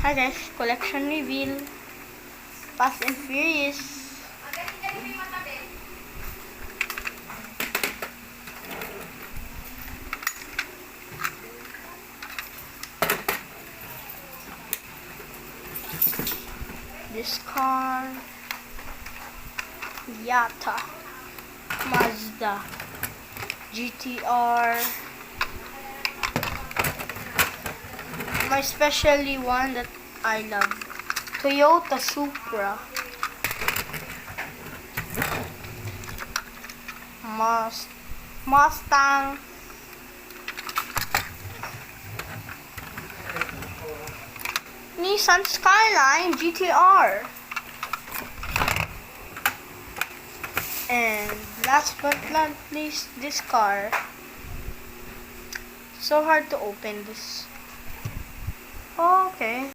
Hi guys, collection reveal. Fast and Furious. This car. Yata. Mazda. GTR. My specially one that I love. Toyota Supra. Mustang. Nissan Skyline GTR. And last but not least, this car. So hard to open this. Okay.